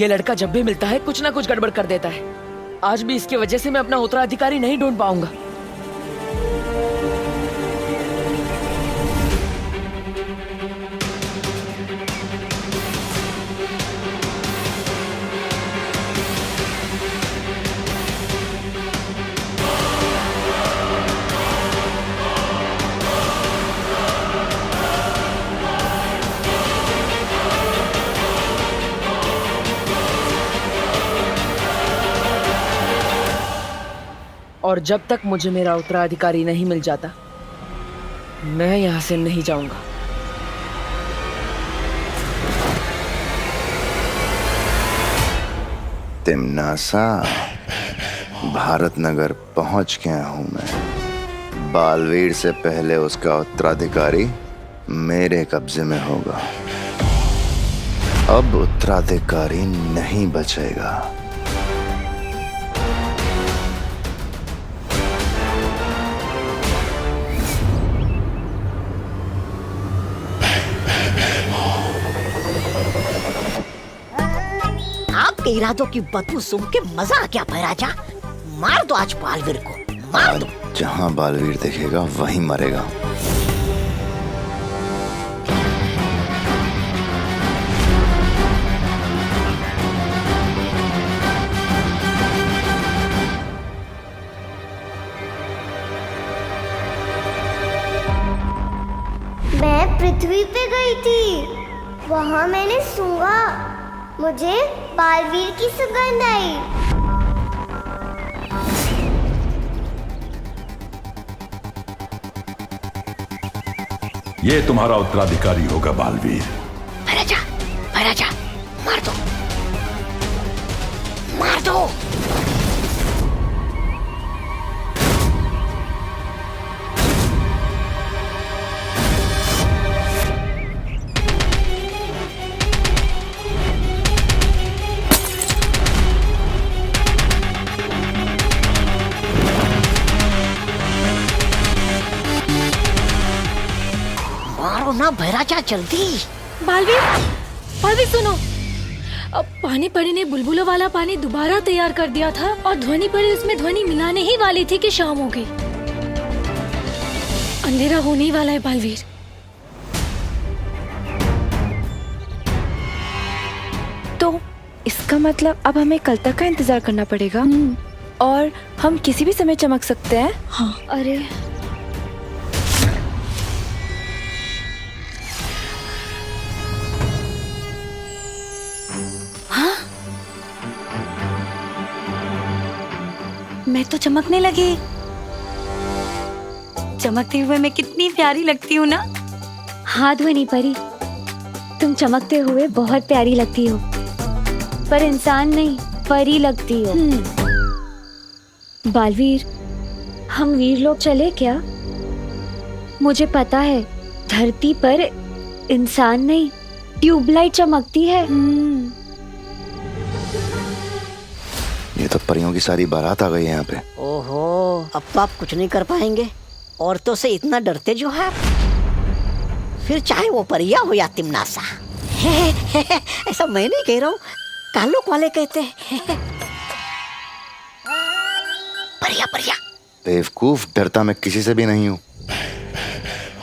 ये लड़का जब भी मिलता है कुछ ना कुछ गड़बड़ कर देता है। आज भी इसकी वजह से मैं अपना उत्तराधिकारी नहीं ढूंढ पाऊंगा। और जब तक मुझे मेरा उत्तराधिकारी नहीं मिल जाता, मैं यहां से नहीं जाऊंगा। तिम्नासा, भारत नगर पहुंच गया हूं मैं। बालवीर से पहले उसका उत्तराधिकारी मेरे कब्जे में होगा। अब उत्तराधिकारी नहीं बचेगा। आपके इरादों की बदबू सूंघ के मजा आ गया भैराजा। मार दो आज बालवीर को, मार दो। जहां बालवीर देखेगा वहीं मरेगा। मैं पृथ्वी पे गई थी, वहाँ मैंने सूंघा, मुझे बालवीर की सुगंध आई। ये तुम्हारा उत्तराधिकारी होगा बालवीर। भैराजा, भैराजा, मार दो, मार दो। मारो ना भैराजा, जल्दी। बालवीर, बालवीर सुनो। अब पानी परी ने बुलबुलों वाला पानी दोबारा तैयार कर दिया था और ध्वनि परी उसमें ध्वनि मिलाने ही वाली थी कि शाम हो गई। अंधेरा होने ही वाला है बालवीर। तो इसका मतलब अब हमें कल तक का इंतजार करना पड़ेगा और हम किसी भी समय चमक सकते हैं। हाँ। अरे मैं तो चमकने लगी। चमकते हुए मैं कितनी प्यारी लगती हूँ ना। हाँ ध्वनि परी, तुम चमकते हुए बहुत प्यारी लगती हो, पर इंसान नहीं परी लगती हो। बालवीर, हम वीर लोग चले क्या? मुझे पता है धरती पर इंसान नहीं ट्यूबलाइट चमकती है। ये तो परियों की सारी बारात आ गई है यहाँ पे। ओहो, अब तो आप कुछ नहीं कर पाएंगे। औरतों से इतना डरते जो है, फिर चाहे वो परिया हो या तिम्नासा। ऐसा मैं नहीं कह रहा हूँ, कालोक वाले कहते हैं। परिया परिया। बेवकूफ, डरता मैं किसी से भी नहीं हूँ।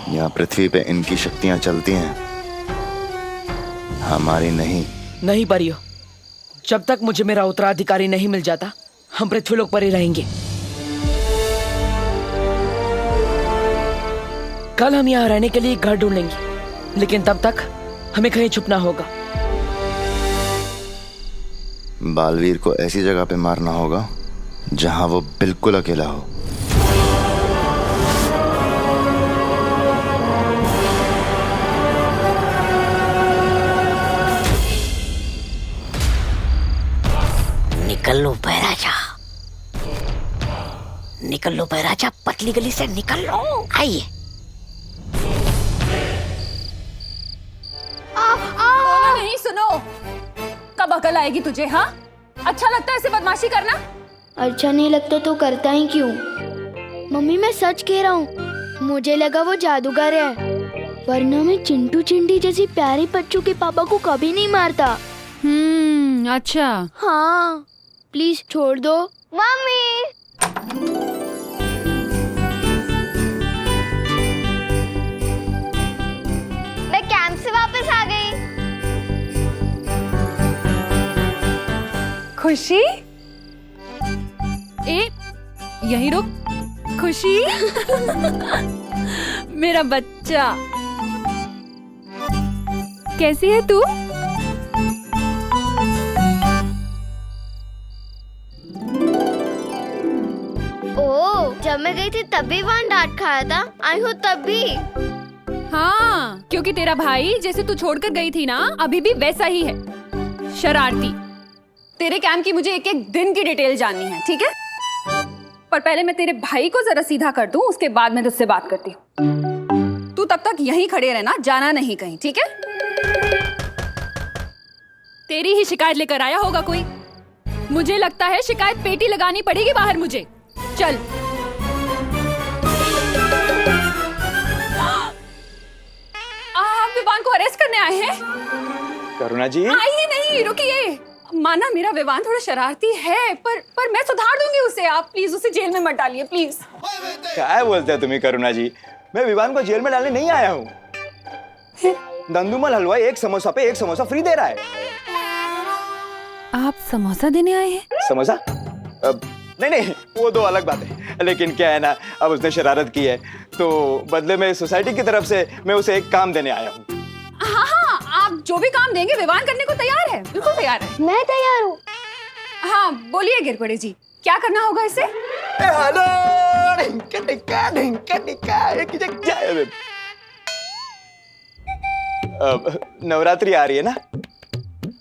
यहाँ पृथ्वी पे इनकी शक्तियाँ चलती हैं, हमारी नहीं। नहीं परियो, जब तक मुझे मेरा उत्तराधिकारी नहीं मिल जाता, हम पृथ्वीलोक पर ही रहेंगे। कल हम यहाँ रहने के लिए एक घर ढूंढेंगे, लेकिन तब तक हमें कहीं छुपना होगा। बालवीर को ऐसी जगह पे मारना होगा जहां वो बिल्कुल अकेला हो। निकल लो भैराजा, निकल लो भैराजा, पतली गली से निकल लो। आइए। नहीं सुनो, कब अकल आएगी तुझे? हाँ, अच्छा लगता है ऐसे बदमाशी करना? अच्छा नहीं लगता तो करता ही क्यों? मम्मी मैं सच कह रहा हूँ, मुझे लगा वो जादूगर है, वरना मैं चिंटू चिंटी जैसी प्यारी बच्चों के पापा को कभी नहीं मारता। अच्छा। हाँ प्लीज छोड़ दो। मम्मी मैं कैंप से वापस आ गई। खुशी, यहीं रुक। खुशी मेरा बच्चा, कैसी है तू? ओह, जब मैं गई थी तब भी वहाँ डांट खाया था, आई हूँ तब भी। हाँ, क्योंकि तेरा भाई जैसे तू छोड़कर गई थी ना, अभी भी वैसा ही है, शरारती। तेरे कैंप की मुझे एक एक दिन की डिटेल जाननी है, ठीक है? पर पहले मैं तेरे भाई को जरा सीधा कर दूं, उसके बाद मैं तुझसे बात करती हूँ। तू तब तक यहीं खड़े रहना, जाना नहीं कहीं, ठीक है? तेरी ही शिकायत लेकर आया होगा कोई। मुझे लगता है शिकायत पेटी लगानी पड़ेगी बाहर मुझे। चल। आप विवान को अरेस्ट करने आए हैं? करुणा जी, आइए नहीं, रुकिए। माना मेरा विवान थोड़ा शरारती है, पर मैं सुधार दूंगी उसे। आप प्लीज उसे जेल में मत डालिए, प्लीज। क्या बोलते हैं तुम्हें करुणा जी? मैं विवान को जेल में डालने नहीं आया हूँ। दंदुमल हलवाई एक समोसा पे एक समोसा फ्री दे रहा है। आप समोसा देने आए हैं? समोसा? नहीं, वो दो अलग बात है। लेकिन क्या है ना, अब उसने शरारत की है तो बदले में सोसाइटी की तरफ से मैं उसे एक काम देने आया हूँ। हाँ, आप जो भी काम देंगे विवान करने को तैयार है, बिल्कुल तैयार है। मैं तैयार हूँ। हाँ बोलिए गिरपड़े जी, क्या करना होगा इसे? नवरात्रि आ रही है ना,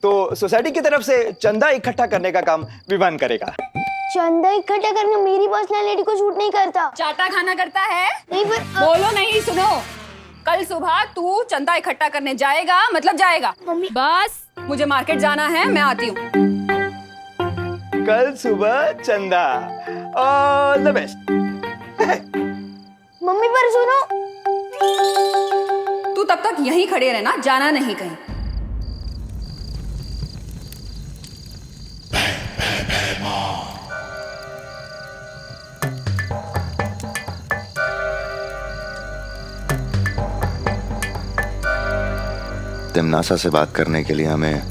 तो सोसाइटी की तरफ से चंदा इकट्ठा करने का काम विवान करेगा। चंदा इकट्ठा करना मेरी पर्सनालिटी को शूट नहीं करता। चाटा खाना करता है? नहीं पर बोलो नहीं, सुनो। कल सुबह तू चंदा इकट्ठा करने जाएगा, मतलब जाएगा। मम्मी। बस मुझे मार्केट जाना है, मैं आती हूँ। कल सुबह चंदा, ऑल द बेस्ट। मम्मी पर सुनो। तू तब तक यहीं खड़े रहना, जाना नहीं कहीं। तिमनासा से बात करने के लिए हमें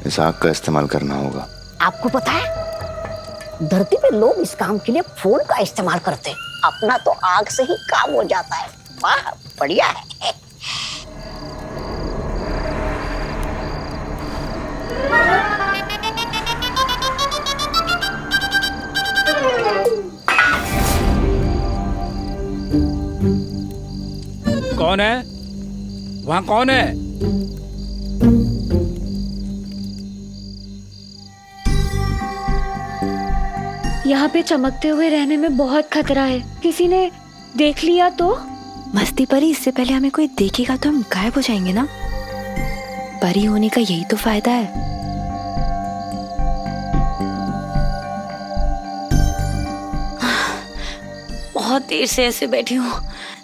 इस आग का इस्तेमाल करना होगा। आपको पता है, धरती पे लोग इस काम के लिए फोन का इस्तेमाल करते हैं। अपना तो आग से ही काम हो जाता है। वाह, बढ़िया है। कौन है वहाँ? कौन है? यहाँ पे चमकते हुए रहने में बहुत खतरा है, किसी ने देख लिया तो? मस्ती परी, इससे पहले हमें कोई देखेगा तो हम गायब हो जाएंगे ना। परी होने का यही तो फायदा है। बहुत देर से ऐसे बैठी हूँ,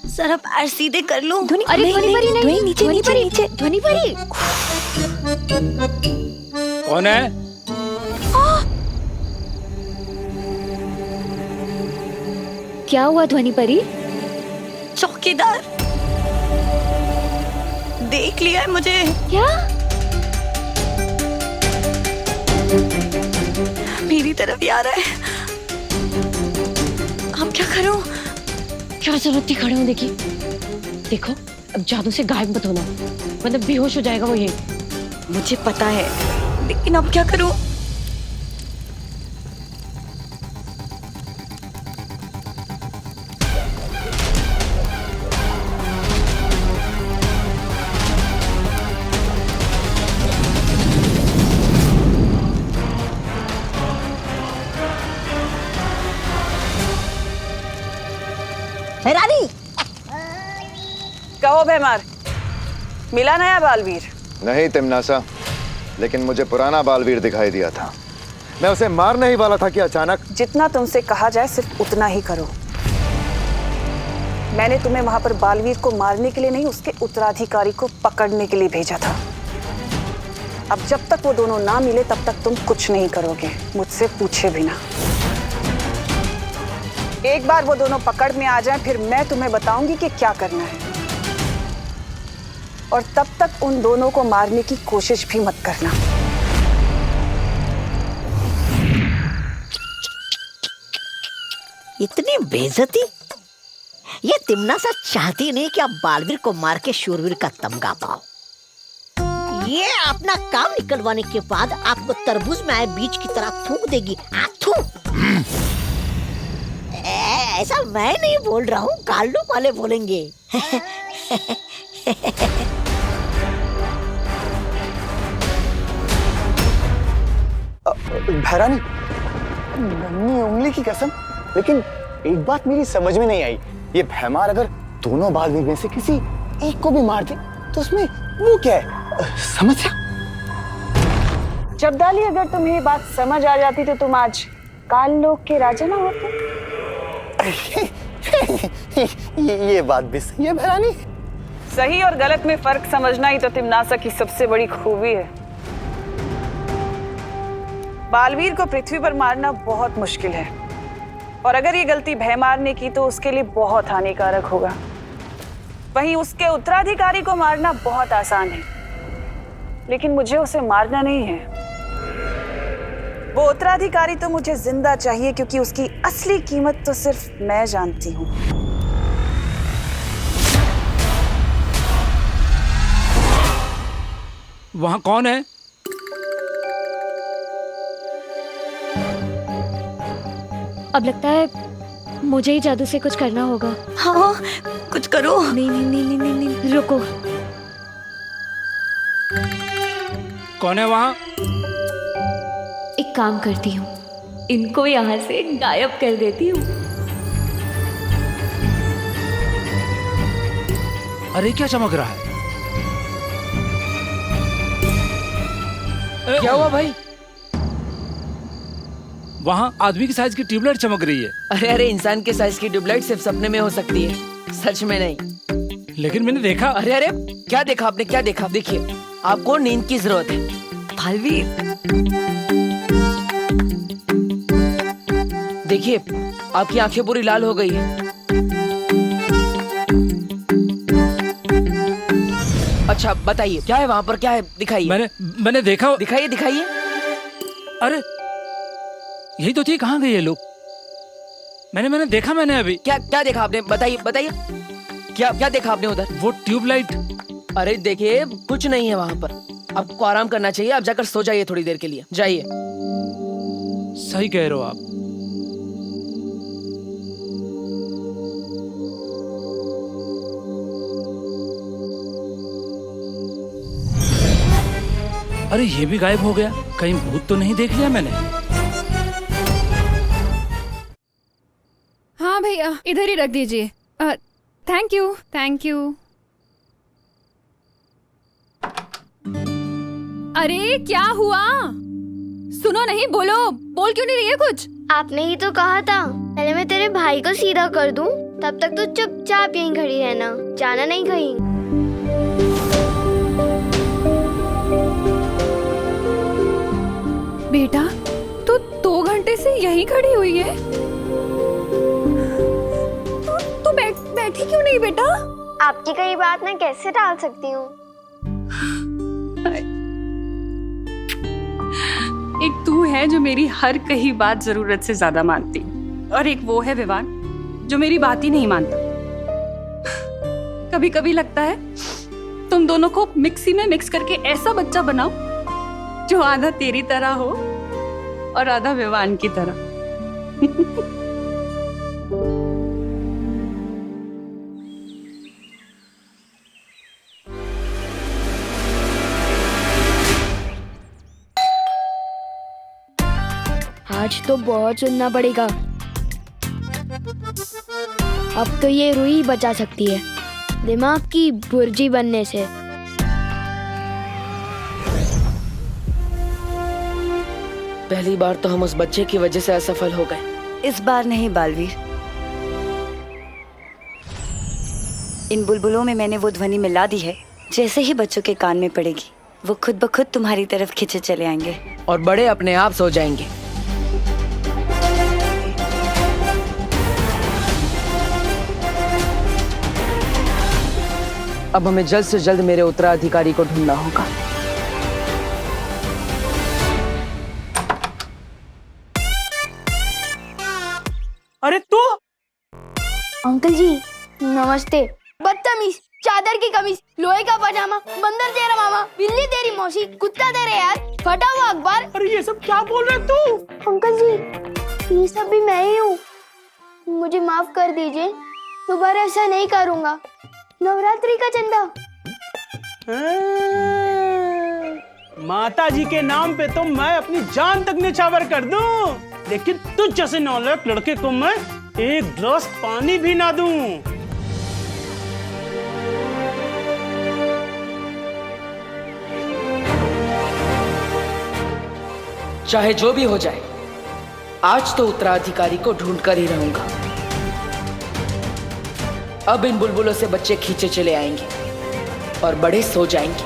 जरा पैर सीधे कर लूं। अरे ध्वनि परी नहीं, नीचे नीचे नीचे। ध्वनि परी। कौन है? क्या हुआ ध्वनि परी? चौकीदार देख लिया है मुझे। क्या? मेरी तरफ ही आ रहा है। अब क्या करूं? क्या जरूरत थी खड़े होने की? देखो, अब जादू से गायब मत होना, मतलब बेहोश हो जाएगा वो। ये मुझे पता है, लेकिन अब क्या करूं? रानी, कहो भैमार, मिला नया बालवीर? नहीं तिमनासा, लेकिन मुझे पुराना बालवीर दिखाई दिया था। मैं उसे मारने ही वाला था कि अचानक। जितना तुमसे कहा जाए सिर्फ उतना ही करो। मैंने तुम्हें वहां पर बालवीर को मारने के लिए नहीं, उसके उत्तराधिकारी को पकड़ने के लिए भेजा था। अब जब तक वो दोनों ना मिले तब तक तुम कुछ नहीं करोगे, मुझसे पूछे बिना। एक बार वो दोनों पकड़ में आ जाएं, फिर मैं तुम्हें बताऊंगी कि क्या करना है। और तब तक उन दोनों को मारने की कोशिश भी मत करना। इतनी बेइज्जती? ये तिमनासा चाहती नहीं कि आप बालवीर को मार के शूरवीर का तमगा पाओ। ये अपना काम निकलवाने के बाद आपको तरबूज में आए बीज की तरह थूक देगी। थू। ऐसा मैं नहीं बोल रहा हूँ, काल्लू वाले बोलेंगे। भैरानी, नन्ही उंगली की कसम, लेकिन एक बात मेरी समझ में नहीं आई। ये भैमार अगर दोनों बालवीर में से किसी एक को भी मार दे तो उसमें वो क्या है? समस्या? जब्दाली, अगर तुम्हें ये बात समझ आ जाती तो तुम आज काल लोक के राजा ना होते। ये बात भी सही है भैरानी। सही और गलत में फर्क समझना ही तो तिमनासा की सबसे बड़ी खूबी है। बालवीर को पृथ्वी पर मारना बहुत मुश्किल है, और अगर ये गलती भैमार ने की तो उसके लिए बहुत हानिकारक होगा। वहीं उसके उत्तराधिकारी को मारना बहुत आसान है, लेकिन मुझे उसे मारना नहीं है। वो उत्तराधिकारी तो मुझे जिंदा चाहिए, क्योंकि उसकी असली कीमत तो सिर्फ मैं जानती हूँ। वहाँ कौन है? अब लगता है मुझे ही जादू से कुछ करना होगा। हाँ, कुछ करो। नहीं नहीं नहीं नहीं नहीं, नहीं। रुको। कौन है वहाँ? एक काम करती हूँ, इनको यहाँ से गायब कर देती हूँ। अरे क्या चमक रहा है? क्या हुआ भाई? वहाँ आदमी की साइज की ट्यूबलाइट चमक रही है। अरे अरे, इंसान के साइज की ट्यूबलाइट सिर्फ सपने में हो सकती है, सच में नहीं। लेकिन मैंने देखा। अरे अरे, क्या देखा आपने? क्या देखा? देखिए, आपको नींद की जरूरत है बालवीर। देखिए, आपकी आंखें पूरी लाल हो गई है। अच्छा बताइए, क्या है वहाँ पर? क्या है? दिखाइए। मैंने देखा। दिखाइए दिखाइए। अरे यही तो थी, कहाँ गए ये लोग? मैंने देखा। मैंने अभी क्या देखा आपने? बताइए बताइए, क्या देखा आपने उधर? वो ट्यूबलाइट। अरे देखिए, कुछ नहीं है वहाँ पर। आपको आराम करना चाहिए, आप जाकर सो जाइए थोड़ी देर के लिए, जाइए। सही कह रहे हो आप। अरे ये भी गायब हो गया, कहीं भूत तो नहीं देख लिया मैंने? हाँ भैया, इधर ही रख दीजिए। Thank you thank you. अरे क्या हुआ? सुनो नहीं, बोल क्यों नहीं रही है कुछ? आपने ही तो कहा था पहले मैं तेरे भाई को सीधा कर दूं, तब तक तो चुपचाप यहीं खड़ी रहना, जाना नहीं कहीं। बेटा, तू 2 घंटे से यहीं खड़ी हुई है। तू बैठी क्यों नहीं बेटा? आपकी कई बात मैं कैसे टाल सकती हूँ? एक तू है जो मेरी हर कही बात जरूरत से ज्यादा मानती, और एक वो है विवान जो मेरी बात ही नहीं मानता। कभी कभी लगता है तुम दोनों को मिक्सी में मिक्स करके ऐसा बच्चा बनाओ जो आधा तेरी तरह हो और आधा विवान की तरह। आज तो बहुत सुनना पड़ेगा। अब तो ये रूही बचा सकती है दिमाग की बुर्जी बनने से। पहली बार तो हम उस बच्चे की वजह से असफल हो गए। इस बार नहीं बालवीर, इन बुलबुलों में मैंने वो ध्वनि मिला दी है, जैसे ही बच्चों के कान में पड़ेगी वो खुद ब खुद तुम्हारी तरफ खींचे चले आएंगे। और बड़े अपने आप सो जाएंगे। अब हमें जल्द से जल्द मेरे उत्तराधिकारी को ढूंढना होगा। अरे तू? अंकल जी नमस्ते। बदतमीज, चादर की कमीज, लोहे का पजामा, बंदर तेरा मामा, बिल्ली तेरी मौसी, कुत्ता तेरे यार, फटा हुआ अखबार। अरे ये सब क्या बोल रहे तू? अंकल जी ये सब भी मैं ही हूँ, मुझे माफ कर दीजिए, दोबारा ऐसा नहीं करूँगा। नवरात्रि का चंदा। माता जी के नाम पे तो मैं अपनी जान तक निछावर कर दूं, लेकिन तुझ जैसे नालायक लड़के को मैं एक गिलास पानी भी ना दूं। चाहे जो भी हो जाए, आज तो उत्तराधिकारी को ढूंढ कर ही रहूंगा। अब इन बुलबुलों से बच्चे खींचे चले आएंगे और बड़े सो जाएंगे।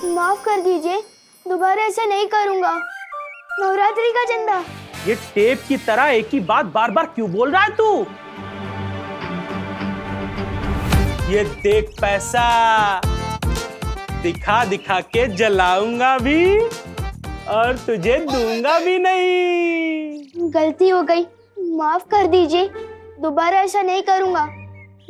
माफ कर दीजिए, दोबारा ऐसा नहीं करूँगा। नवरात्रि का चंदा। ये टेप की तरह एक ही बात बार बार क्यों बोल रहा है तू? ये देख पैसा, दिखा दिखा के जलाऊंगा भी और तुझे दूंगा भी नहीं। गलती हो गई, माफ कर दीजिए, दोबारा ऐसा नहीं करूँगा।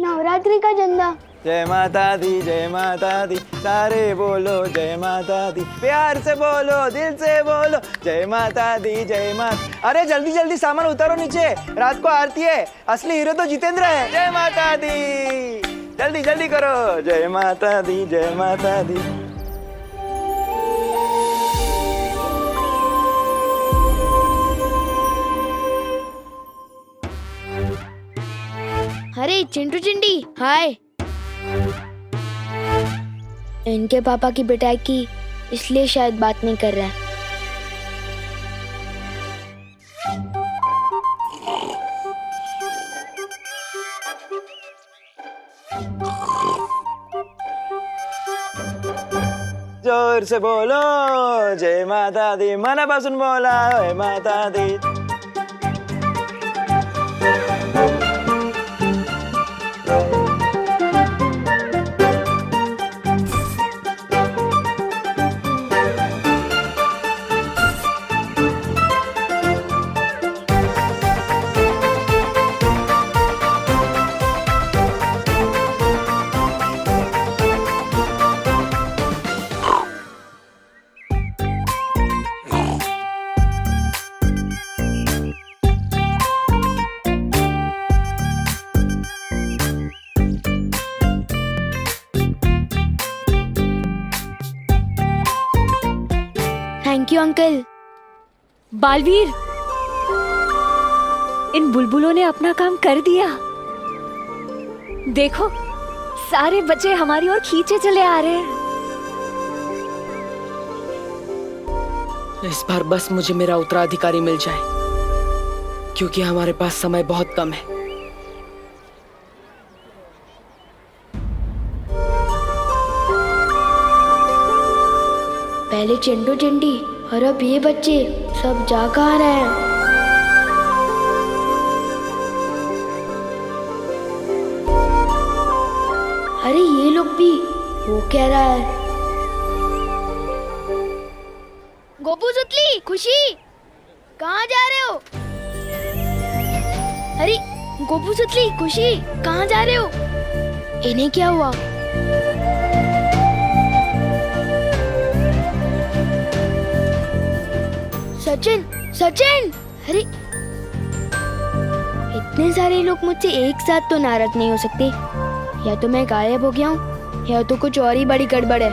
नवरात्रि का चंदा। जय माता दी, सारे बोलो जय माता दी, प्यार से बोलो, दिल से बोलो, जय माता दी, जय माता। अरे जल्दी जल्दी सामान उतारो नीचे, रात को आरती है, असली हीरो तो जितेंद्र है। जय माता दी, जल्दी जल्दी करो, जय माता दी, जय माता दी। अरे चिंटू चिंडी, हाय। इनके पापा की पिटाई की, इसलिए शायद बात नहीं कर रहा है। जोर से बोलो जय माता दी, मनापासून बोला जय माता दी। Thank you uncle. बालवीर, इन बुलबुलों ने अपना काम कर दिया। देखो, सारे बच्चे हमारी ओर खींचे चले आ रहे हैं। इस बार बस मुझे मेरा उत्तराधिकारी मिल जाए, क्योंकि हमारे पास समय बहुत कम है। पहले चिंटू चिंडी और अब ये बच्चे सब जा कहाँ रहे हैं? अरे ये लोग भी, वो कह रहा है। गोपू सुतली, खुशी, कहाँ जा रहे हो? अरे गोपू सुतली, खुशी, कहाँ जा रहे हो? इन्हें क्या हुआ? सचिन, सचिन, अरे इतने सारे लोग मुझसे एक साथ तो नाराज नहीं हो सकते। या तो मैं गायब हो गया हूँ, या तो कुछ और ही बड़ी गड़बड़ है।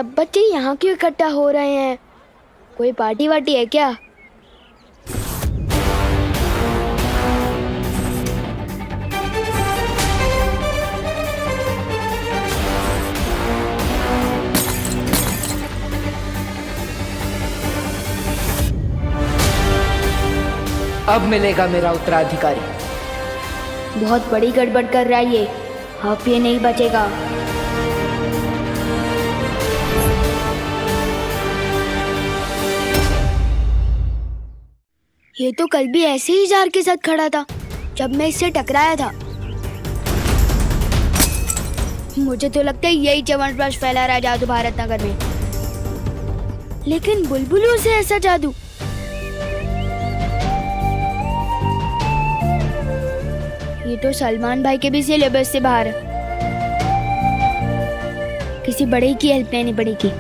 सब बच्चे यहाँ क्यों इकट्ठा हो रहे हैं? कोई पार्टी वार्टी है क्या? अब मिलेगा मेरा उत्तराधिकारी। बहुत बड़ी गड़बड़ कर रहा है ये, अब ये नहीं बचेगा। ये तो कल भी ऐसे ही जार के साथ खड़ा था जब मैं इससे टकराया था। मुझे तो लगता है यही च्यवनप्राश फैला रहा है जादू भारत नगर में। लेकिन बुलबुलों से ऐसा जादू? ये तो सलमान भाई के भी सिलेबस से बाहर है। किसी बड़े की हेल्प लेनी पड़ेगी।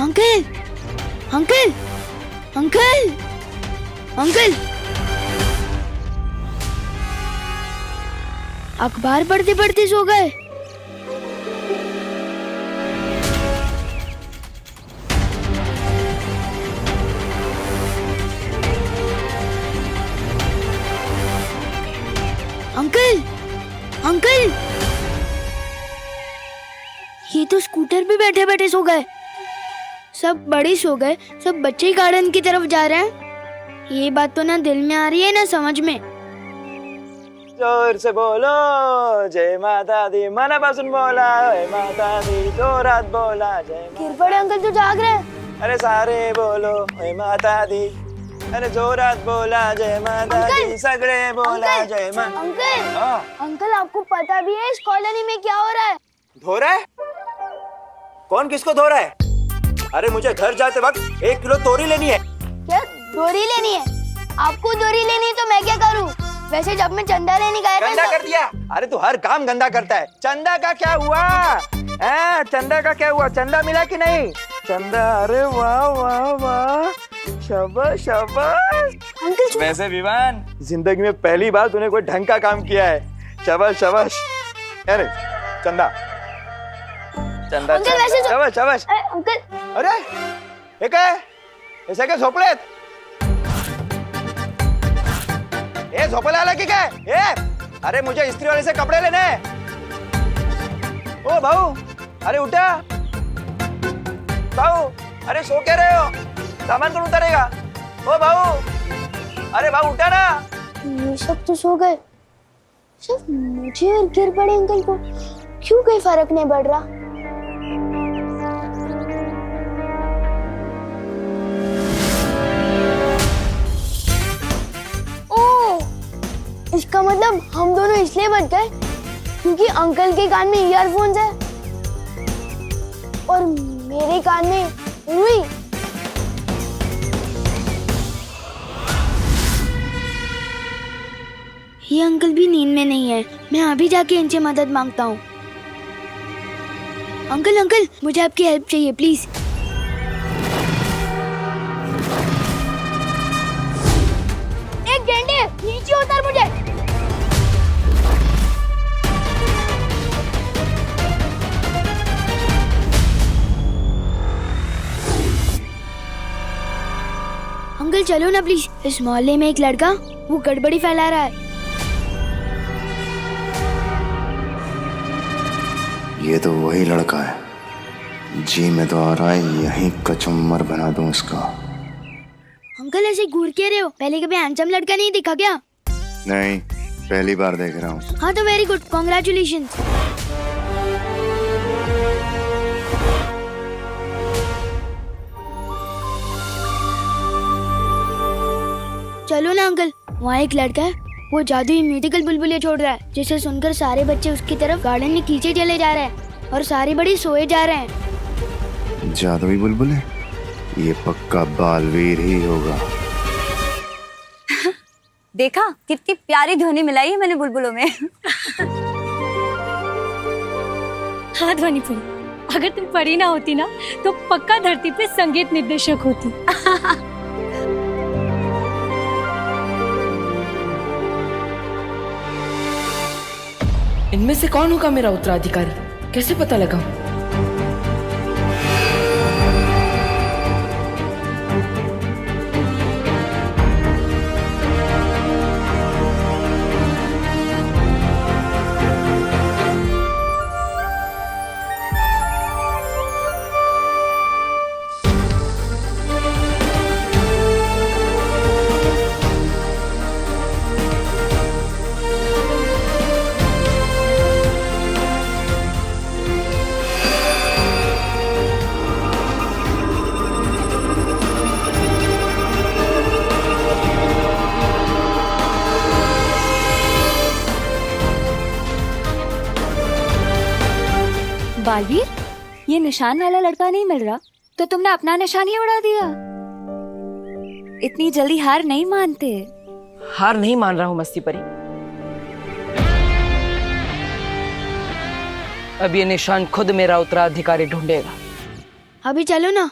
अंकल, अंकल, अंकल, अंकल, अखबार पढ़ते पढ़ते सो गए। अंकल, अंकल, ये तो स्कूटर पे बैठे बैठे सो गए। सब बड़े सो गए, सब बच्चे गार्डन की तरफ जा रहे हैं। ये बात तो ना दिल में आ रही है ना समझ में। जोर से बोलो जय माता दी, मन बसन बोला जय माता दी, जोरात बोला जय किरपड़े अंकल तो जाग रहे हैं। अरे सारे बोलो जय माता दी, अरे जोरात बोला जय माता दी, सगड़े बोला जय माता। अंकल, अंकल आपको पता भी है इस कॉलोनी में क्या हो रहा है? धो रहा है? कौन किसको धो रहा है? अरे मुझे घर जाते वक्त 1 किलो तोरी लेनी है। क्या दोरी लेनी है? आपको दोरी लेनी है तो मैं क्या करूं? वैसे जब मैं चंदा लेने गया था गंदा कर दिया। अरे तू हर काम गंदा करता है। चंदा का क्या हुआ? चंदा का क्या हुआ? चंदा मिला कि नहीं? चंदा, अरे वाह वाह वाह, शाबाश शाबाश। अंकल वैसे विवान, जिंदगी में पहली बार तूने कोई ढंग का काम किया है। शाबाश शाबाश। अरे चंदा, चंदा, अंकल वैसे शाबाश शाबाश। अंकल, अरे हे काय? हे सगळे झोपलेत? ए झोपायला आला की काय? अरे मुझे इस्त्री वाले से कपड़े लेने हैं। ओ भाऊ, अरे उठा भाऊ, अरे सो क्या रहे हो? सामान कौन उतारेगा? ओ भाऊ, अरे भाऊ उठा ना। ये सब तो सो गए, सिर्फ मुझे और गिरपड़े अंकल को क्यों कोई फर्क नहीं पड़ रहा? इसका मतलब हम दोनों इसलिए बच गए क्योंकि अंकल के कान में ईयरफोन्स है और मेरे कान में रुई। ये अंकल भी नींद में नहीं है। मैं अभी जाके इनसे मदद मांगता हूँ। अंकल, अंकल, मुझे आपकी हेल्प चाहिए प्लीज। एक गेंडे, नीचे उतर मुझे। अंकल चलो ना प्लीज। इस मोहल्ले में एक लड़का वो गड़बड़ी फैला रहा है। ये तो वही लड़का है। जी मैं तो आ रहा है यहीं कचुम्बर बना दूं इसका। अंकल ऐसे घूर के रहे हो? पहले कभी हैंडसम लड़का नहीं दिखा क्या? नहीं, पहली बार देख रहा हूँ। हाँ तो वेरी गुड, कॉन्ग्रेचुलेशंस। चलो ना अंकल, वहाँ एक लड़का है वो जादुई म्यूजिकल बुलबुले छोड़ रहा है जिसे सुनकर सारे बच्चे उसकी तरफ गार्डन में खींचे चले जा रहे हैं और सारे बड़े सोए जा रहे हैं। जादुई बुलबुले? ये पक्का बालवीर ही होगा। देखा कितनी प्यारी ध्वनि मिलाई है मैंने बुलबुलों में। हाँ ध्वनि फुल, अगर तुम परी ना होती ना तो पक्का धरती पे संगीत निर्देशक होती। इनमें से कौन होगा मेरा उत्तराधिकारी? कैसे पता लगाऊं? बालवीर, ये निशान वाला लड़का नहीं मिल रहा तो तुमने अपना निशान ही उड़ा दिया। इतनी जल्दी हार नहीं मानते। हार नहीं मान रहा हूं मस्ती परी। अब ये निशान खुद मेरा उत्तराधिकारी ढूंढेगा। अभी चलो ना।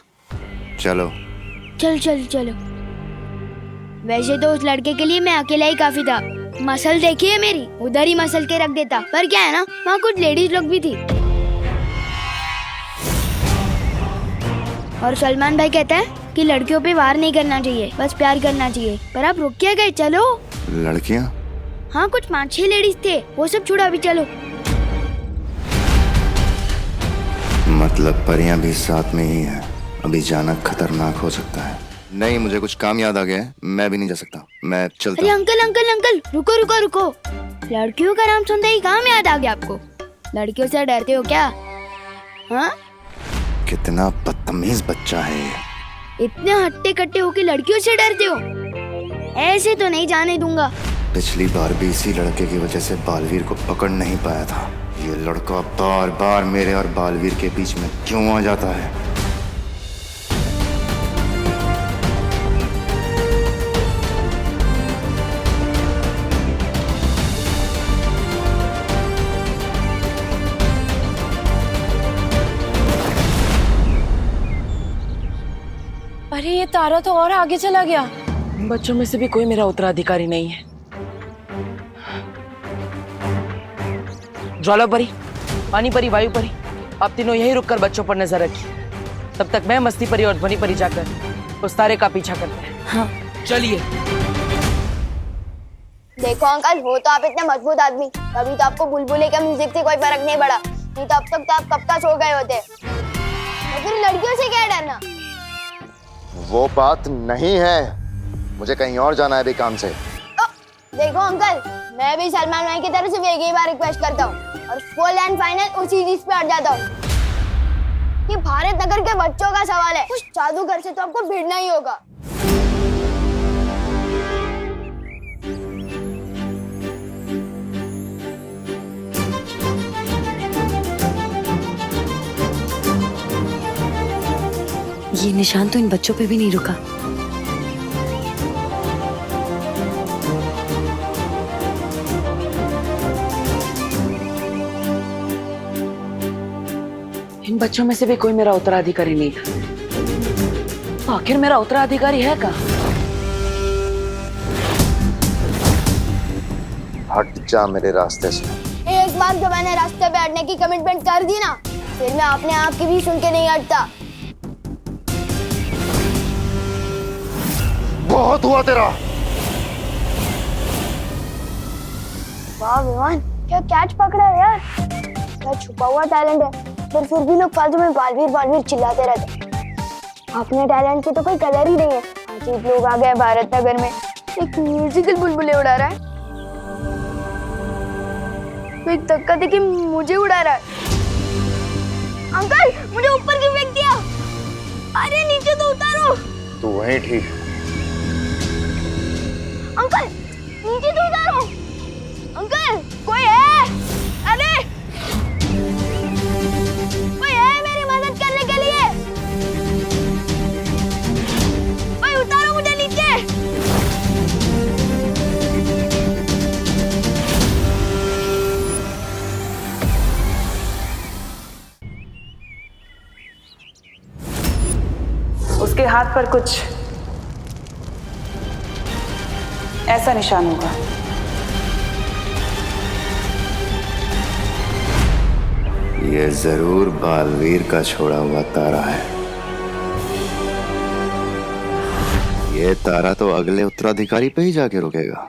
चलो चल चल चलो। वैसे तो उस लड़के के लिए मैं अकेला ही काफी था। मसल देखी है मेरी, उधर ही मसल के रख देता। पर क्या है ना, वहाँ कुछ लेडीज लोग भी थी। और सलमान भाई कहता है कि लड़कियों पे वार नहीं करना चाहिए, बस प्यार करना चाहिए। पर आप रुक क्या गए? चलो। लड़कियां? हाँ, कुछ 5-6 लेडीज थे, वो सब छोड़ो, अभी चलो। मतलब परियां भी साथ में ही हैं। अभी जाना खतरनाक हो सकता है। नहीं, मुझे कुछ काम याद आ गया है, मैं भी नहीं जा सकता, मैं चलता अरे हूं। अंकल अंकल अंकल, रुको रुको रुको। लड़कियों का नाम सुनते ही काम याद आ गया आपको? लड़कियों से डरते हो क्या? हाँ, कितना बदतमीज बच्चा है ये। इतने हट्टे कट्टे होके लड़कियों से डरते हो? ऐसे तो नहीं जाने दूंगा। पिछली बार भी इसी लड़के की वजह से बालवीर को पकड़ नहीं पाया था। ये लड़का बार बार मेरे और बालवीर के बीच में क्यों आ जाता है? अरे ये तारा तो और आगे चला गया। बच्चों में से भी कोई मेरा उत्तराधिकारी नहीं है। ज्वाला परी, पानी परी, वायु परी, आप तीनों यही रुककर बच्चों पर नजर रखिए। तब तक मैं मस्ती परी और ध्वनि परी जाकर उस तारे का पीछा करते हैं। हाँ चलिए। देखो अंकल, हो तो आप इतने मजबूत आदमी, तभी तो आपको बुलबुले का म्यूजिक से कोई फर्क नहीं पड़ा। नहीं तो अब तक तो आप कब का सो गए होते। तो फिर लड़कियों से क्या डरना? वो बात नहीं है, मुझे कहीं और जाना है भी काम से। देखो अंकल, मैं भी सलमान भाई की तरफ से एक ही बार रिक्वेस्ट करता हूँ और फुल एंड फाइनल उसी चीज पे अड़ जाता हूँ कि भारत नगर के बच्चों का सवाल है। उस जादूगर से तो आपको भिड़ना ही होगा। ये निशान तो इन बच्चों पे भी नहीं रुका। इन बच्चों में से भी कोई मेरा उत्तराधिकारी नहीं था। आखिर मेरा उत्तराधिकारी है कहाँ? हट जा मेरे रास्ते से। एक बार जब मैंने रास्ते पे हटने की कमिटमेंट कर दी ना, फिर मैं अपने आप की भी सुन के नहीं हटता। बहुत हुआ तेरा। वाह विमान, क्या कैच पकड़ा है यार। क्या छुपा हुआ टैलेंट है, पर फिर भी लोग फालतू में बालवीर बालवीर चिल्लाते रहते। अपने टैलेंट की तो कोई कदर ही नहीं है। अजीब लोग आ गए भारत नगर में, एक म्यूजिकल बुलबुले उड़ा रहा है, तो एक धक्का देके मुझे उड़ा रहा है। अंकल, मुझे ऊपर क्यों फेंक दिया? अरे नीचे तो उतारो। तू वहीं ठीक। अंकल, नीचे तो उतारो। अंकल, कोई है? अरे कोई है मेरी मदद करने के लिए? कोई उतारो मुझे नीचे। उसके हाथ पर कुछ ऐसा निशान होगा। ये जरूर बालवीर का छोड़ा हुआ तारा है। ये तारा तो अगले उत्तराधिकारी पे ही जाके रुकेगा।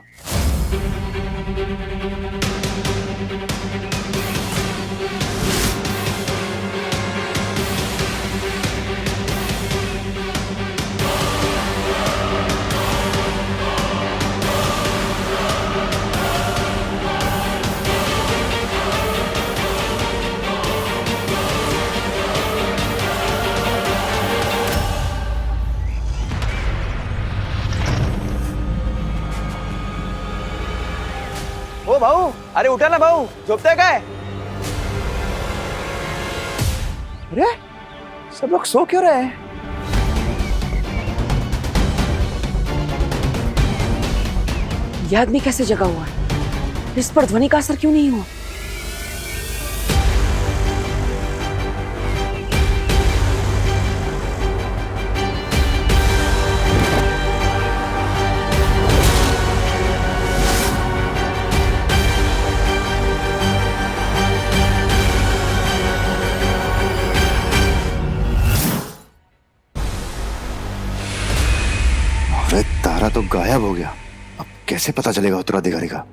ओ भाऊ, अरे उठा ना भाऊ, झोपते काय? अरे सब लोग सो क्यों रहे हैं? यह आदमी कैसे जगा हुआ है? इस पर ध्वनि का असर क्यों नहीं हुआ? अरे तारा तो गायब हो गया। अब कैसे पता चलेगा उत्तराधिकारी का?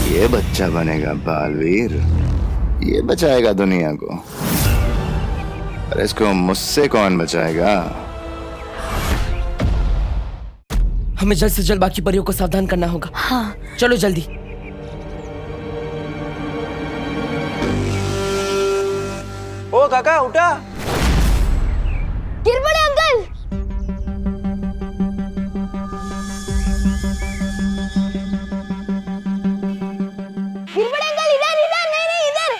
ये बच्चा बनेगा बालवीर, ये बचाएगा दुनिया को। पर इसको मुझसे कौन बचाएगा? हमें जल्द से जल्द बाकी परियों को सावधान करना होगा। हाँ। चलो जल्दी। ओ काका उठा। गिर पड़े अंकल। गिर पड़े अंकल, इधर इधर, नहीं नहीं इधर।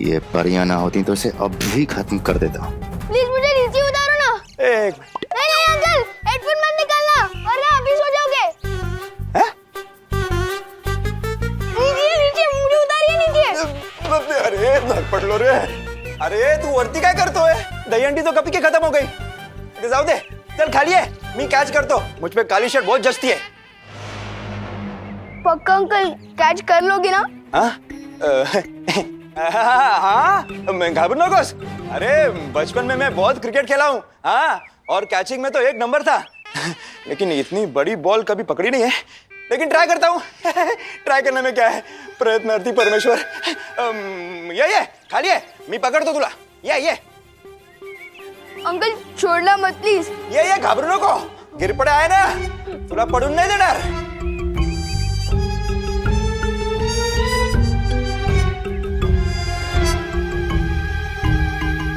ये परियां ना होती तो इसे अब भी खत्म कर देता। प्लीज मुझे नीचे उतारो ना। एक नहीं नहीं अंकल, हेडफोन मत निकालना वरना अभी सो जाओगे। नीचे नीचे, मुझे उतारिए नीचे। अरे भाग पड़ लो रे। अरे तू वरती काय करतोय? दहीहंडी तो कभी के खत्म हो गई। इथे जाऊ दे, चल खाली है, मी कैच करतो। मुझ पे काली शर्ट बहुत जचती है। पक्का अंकल कैच कर लोगे ना? हाँ, मैं घाबरू नकोस। अरे बचपन में मैं बहुत क्रिकेट खेला हूँ। हाँ, और कैचिंग में तो एक नंबर था। लेकिन इतनी बड़ी बॉल कभी पकड़ी नहीं है। लेकिन ट्राई करता हूँ। ट्राई करने में क्या है, प्रयत्नार्थी परमेश्वर। ये खाली है, मी पकड़तो तुला। ये अंकल छोड़ना मत प्लीज। ये घाबरू नको, गिर पडे आहे ना, तुला पडून नाही देणार।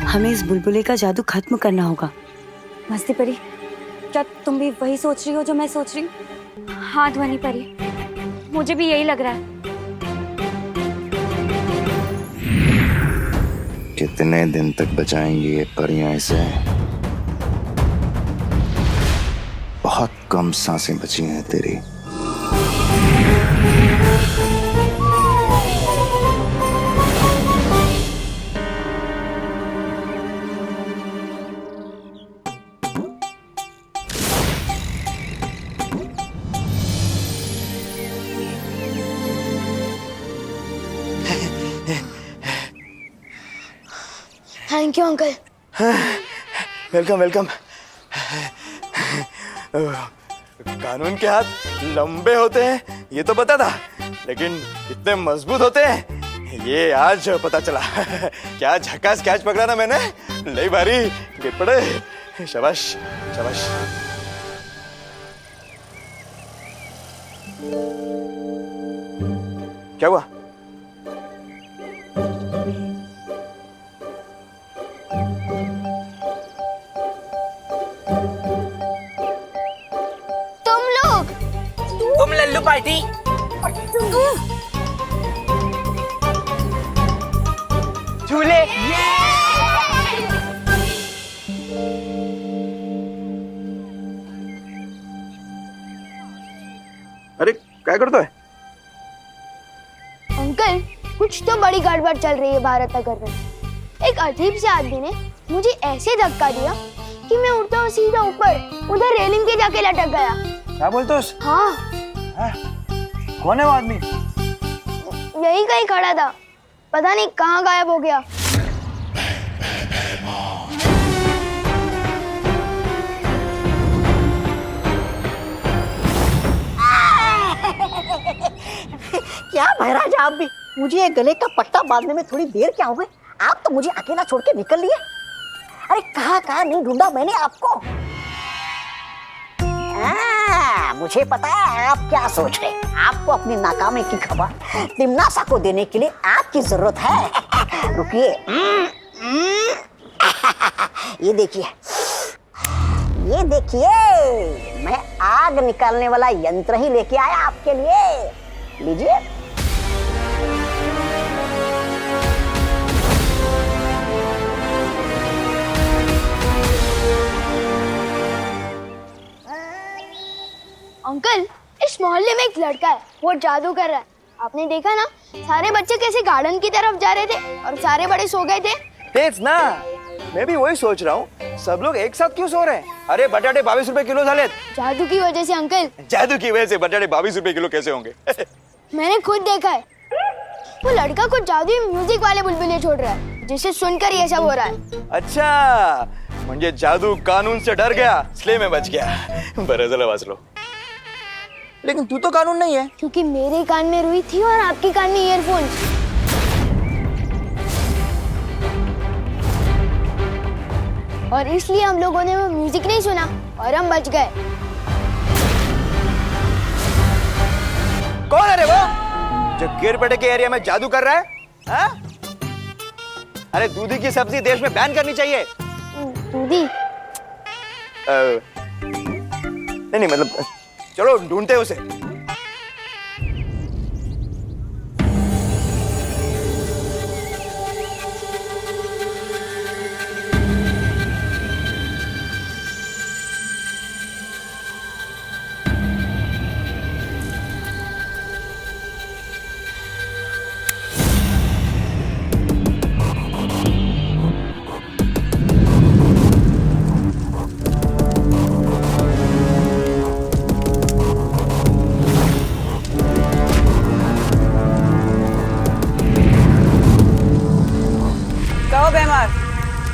हमें इस बुलबुले का जादू खत्म करना होगा। मस्ती परी, क्या तुम भी वही सोच रही हो जो मैं सोच रही हूँ? हाँ ध्वनि परी, मुझे भी यही लग रहा है। कितने दिन तक बचाएंगी ये परियां इसे? बहुत कम सांसें बची हैं तेरी। Thank you uncle. Welcome welcome. कानून के हाथ लंबे होते हैं ये तो पता था, लेकिन इतने मजबूत होते हैं ये आज पता चला। क्या झकास कैच पकड़ा ना मैंने, लई भारी। गिर पड़े, शाबाश शाबाश। क्या हुआ? तुम लोग, तुम लल्लू पार्टी। झूले। अरे क्या करता है? अंकल, कुछ तो बड़ी गड़बड़ चल रही है भारत नगर में। एक अजीब से आदमी ने मुझे ऐसे धक्का दिया कि मैं उड़ता हुआ सीधा ऊपर उधर रेलिंग के जाके लटक गया। क्या बोलते हो? हाँ। कौन है वो आदमी? यहीं कहीं खड़ा था, पता नहीं कहाँ गायब हो गया। क्या महाराज, आप भी मुझे ये गले का पट्टा बांधने में थोड़ी देर क्या हो गई? आप तो मुझे अकेला छोड़ के निकल लिए। अरे कहाँ नहीं ढूंढा मैंने आपको। मुझे पता है आप क्या सोच रहे हैं। आपको अपनी नाकामी की खबर तिमनासा को देने के लिए आपकी जरूरत है। रुकिए, ये देखिए, ये देखिए, मैं आग निकालने वाला यंत्र ही लेके आया आपके लिए। लीजिए। अंकल, इस मोहल्ले में एक लड़का है, वो जादू कर रहा है। आपने देखा ना, सारे बच्चे कैसे गार्डन की तरफ जा रहे थे और सारे बड़े सो गए थे। तेज ना, मैं भी वही सोच रहा हूँ, सब लोग एक साथ क्यों सो रहे हैं? अरे बटाटे 22 रुपए किलो झाले। जादू की वजह से अंकल। जादू की वजह से बटाटे 22 रुपए किलो कैसे होंगे? मैंने खुद देखा है, वो लड़का कुछ जादुई म्यूजिक वाले बुलबुले छोड़ रहा है, जिसे सुनकर ये सब हो रहा है। अच्छा, म्हणजे जादू कानून से डर गया इसलिए मैं बच गया। बरं झालं वाचलो। लेकिन तू तो कानून नहीं है। क्योंकि मेरे कान में रुई थी और आपके कान में ईयरफोन्स। और इसलिए हम लोगों ने वो म्यूजिक नहीं सुना और हम बच गए। कौन है रे वो जो गिरपेटे के एरिया में जादू कर रहा है? हा? अरे दूधी की सब्जी देश में बैन करनी चाहिए। दूधी? नहीं मतलब चलो ढूंढते उसे।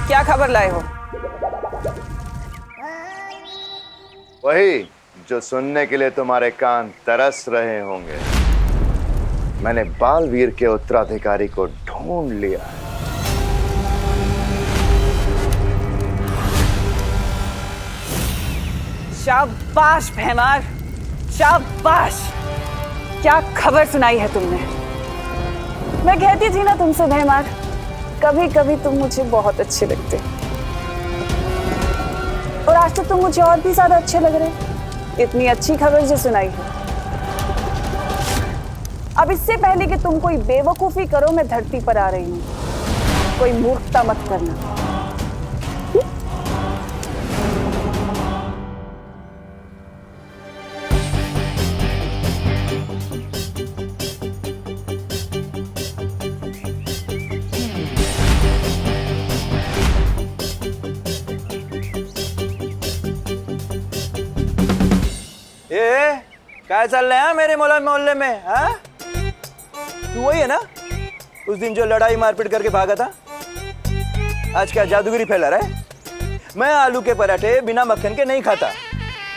क्या खबर लाए हो? वही जो सुनने के लिए तुम्हारे कान तरस रहे होंगे। मैंने बालवीर के उत्तराधिकारी को ढूंढ लिया है। शाबाश भैमार, शाबाश। क्या खबर सुनाई है तुमने? मैं कहती थी ना तुमसे भैमार, कभी कभी तुम मुझे बहुत अच्छे लगते और आज तो तुम मुझे और भी ज्यादा अच्छे लग रहे। इतनी अच्छी खबर जो सुनाई है। अब इससे पहले कि तुम कोई बेवकूफी करो, मैं धरती पर आ रही हूँ। कोई मूर्खता मत करना। क्या चल रहा है मेरे मोहल्ले में? हाँ? तू वही है ना उस दिन जो लड़ाई मारपीट करके भागा था? आज क्या जादूगरी फैला रहा है? मैं आलू के पराठे बिना मक्खन के नहीं खाता।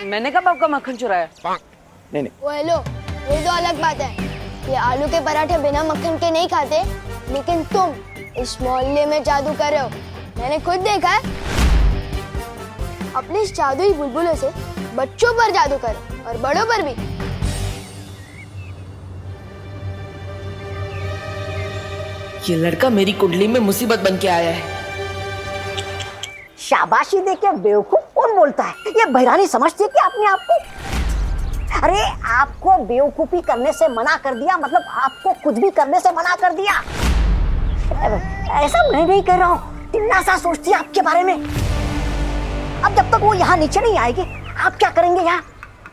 मैंने कब आपका मक्खन चुराया? नहीं। वो हेलो, ये तो अलग बात है। ये आलू के पराठे बिना मक्खन के नहीं खाते, लेकिन तुम इस मोहल्ले में जादू कर रहे हो। मैंने खुद देखा है। अपने इस जादुई बुलबुलों से बच्चों पर जादू कर और बड़ों पर भी। ये लड़का मेरी कुंडली में मुसीबत बन के आया है। शाबाशी दे के बेवकूफ कौन बोलता है? ये बहरानी समझती है कि अपने आप को? अरे आपको बेवकूफी करने से मना कर दिया मतलब आपको कुछ भी करने से मना कर दिया। ऐसा मैं नहीं कह रहा हूँ, तिन्नासा सोचती है आपके बारे में। अब जब तक वो यहाँ नीचे नहीं आएगी आप क्या करेंगे? यहाँ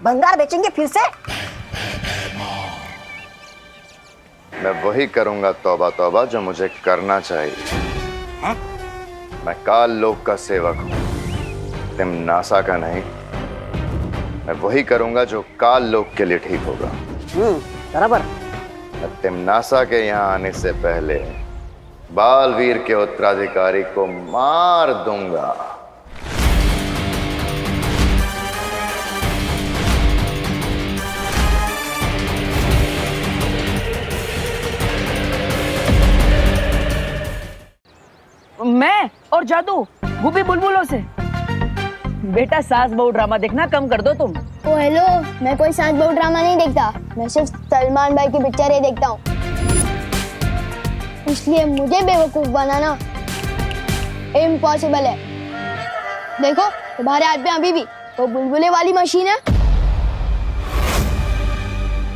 भंगार बेचेंगे फिर से? मैं वही करूंगा तौबा तौबा जो मुझे करना चाहिए। हाँ? मैं काल लोक का सेवक हूँ, तिम्नासा का नहीं। मैं वही करूंगा जो काल लोक के लिए ठीक होगा। बराबर। मैं तिम्नासा के यहाँ आने से पहले बालवीर के उत्तराधिकारी को मार दूंगा। मैं और जादू वो भी बुलबुलों से। बेटा सास बहू ड्रामा देखना कम कर दो तुम। ओ हेलो, मैं कोई सास बहू ड्रामा नहीं देखता, मैं सिर्फ सलमान भाई की पिक्चरें देखता हूँ। इसलिए मुझे बेवकूफ बनाना इम्पॉसिबल है। देखो तुम्हारे हाथ में अभी भी वो बुलबुले वाली मशीन है।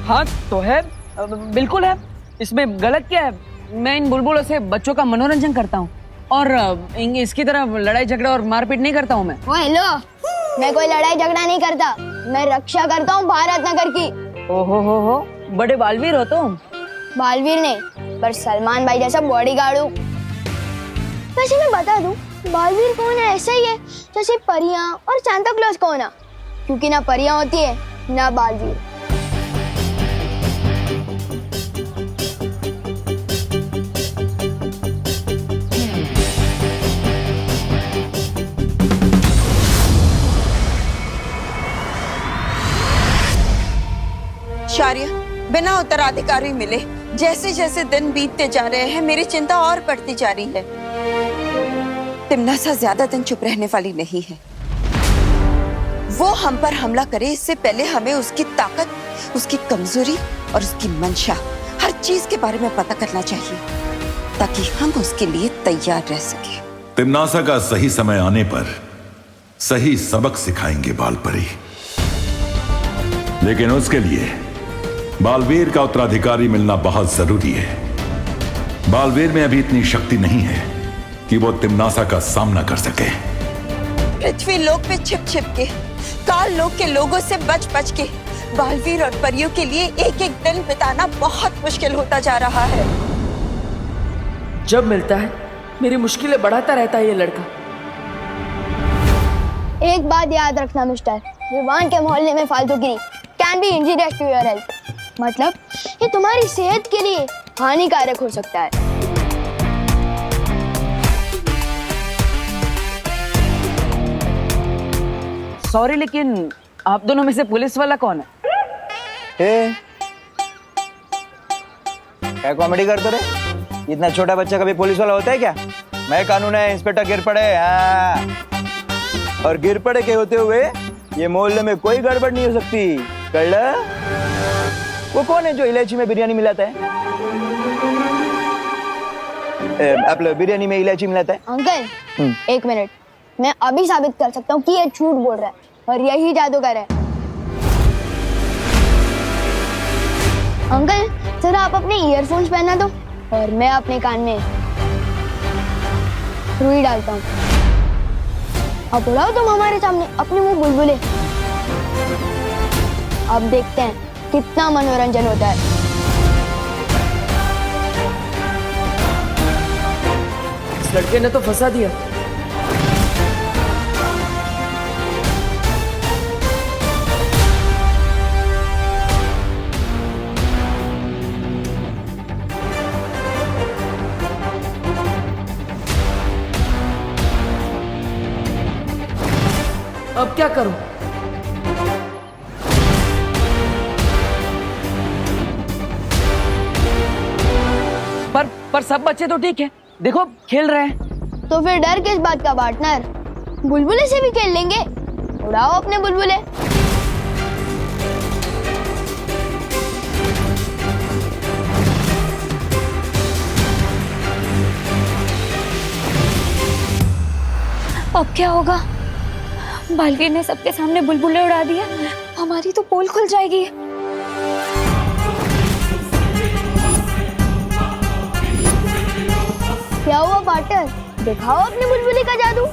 हाँ तो है, बिल्कुल है, इसमें गलत क्या है? मैं इन बुलबुलों से बच्चों का मनोरंजन करता हूँ और इसकी तरह लड़ाई झगड़ा और मारपीट नहीं करता हूँ मैं। ओ हेलो, मैं कोई लड़ाई झगड़ा नहीं करता, मैं रक्षा करता हूँ भारत नगर की। ओहो हो, बड़े बालवीर हो तुम। बालवीर नहीं, पर सलमान भाई जैसा बॉडीगार्ड हूँ। वैसे मैं बता दूं, बालवीर कौन है ऐसा ही है जैसे परियां और सांता क्लॉज कौन है, क्योंकि ना परियां होती है ना बालवीर। शारिया, बिना उत्तराधिकारी मिले जैसे जैसे दिन बीतते जा रहे हैं मेरी चिंता और बढ़ती जा रही है। तिम्नासा ज्यादा दिन चुप रहने वाली नहीं है। वो हम पर हमला करे इससे पहले हमें उसकी ताकत, उसकी कमजोरी और उसकी मंशा, हर चीज के बारे में पता करना चाहिए ताकि हम उसके लिए तैयार रह सके। तिम्नासा का सही समय आने पर सही सबक सिखाएंगे बालपरी, लेकिन उसके लिए बालवीर का उत्तराधिकारी मिलना बहुत जरूरी है। बालवीर में अभी इतनी शक्ति नहीं है कि वो तिम्नासा का सामना कर सके। पृथ्वी लोक पे छिप छिप के, काल लोक के लोगों से बच बच के बालवीर और परियों के लिए एक एक दिन बिताना बहुत मुश्किल होता जा रहा है। जब मिलता है मेरी मुश्किलें बढ़ाता रहता है ये लड़का। एक बात याद रखना मिस्टर, विवान के मोहल्ले में फालतूगिरी can be injurious to your health. मतलब ये तुम्हारी सेहत के लिए हानिकारक हो सकता है। सॉरी, लेकिन आप दोनों में से पुलिस वाला कौन है? क्या कॉमेडी करते रे? इतना छोटा बच्चा कभी पुलिस वाला होता है क्या? मैं कानून है, इंस्पेक्टर गिरपड़े। हाँ। और गिरपड़े के होते हुए ये मोहल्ले में कोई गड़बड़ नहीं हो सकती। कल्ला? वो कौन है जो इलायची में बिरयानी मिलाता है? आप लोग बिरयानी में इलायची मिलाता है? अंकल एक मिनट, मैं अभी साबित कर सकता हूँ कि ये झूठ बोल रहा है और यही जादूगर है। अंकल जरा आप अपने ईयरफोन्स पहना दो और मैं अपने कान में रुई डालता हूँ। अब उड़ाओ तुम हमारे सामने अपने मुंह बुलबुले। अब देखते हैं कितना मनोरंजन होता है। इस लड़के ने तो फंसा दिया। अब क्या करूं? पर सब बच्चे तो ठीक है, देखो खेल रहे हैं। तो फिर डर किस बात का पार्टनर? बुलबुले से भी खेल लेंगे, उड़ाओ अपने बुलबुले। अब क्या होगा? बालवीर ने सबके सामने बुलबुले उड़ा दिया, हमारी तो पोल खुल जाएगी। क्या हुआ पार्टनर, दिखाओ अपने बुलबुली का जादू।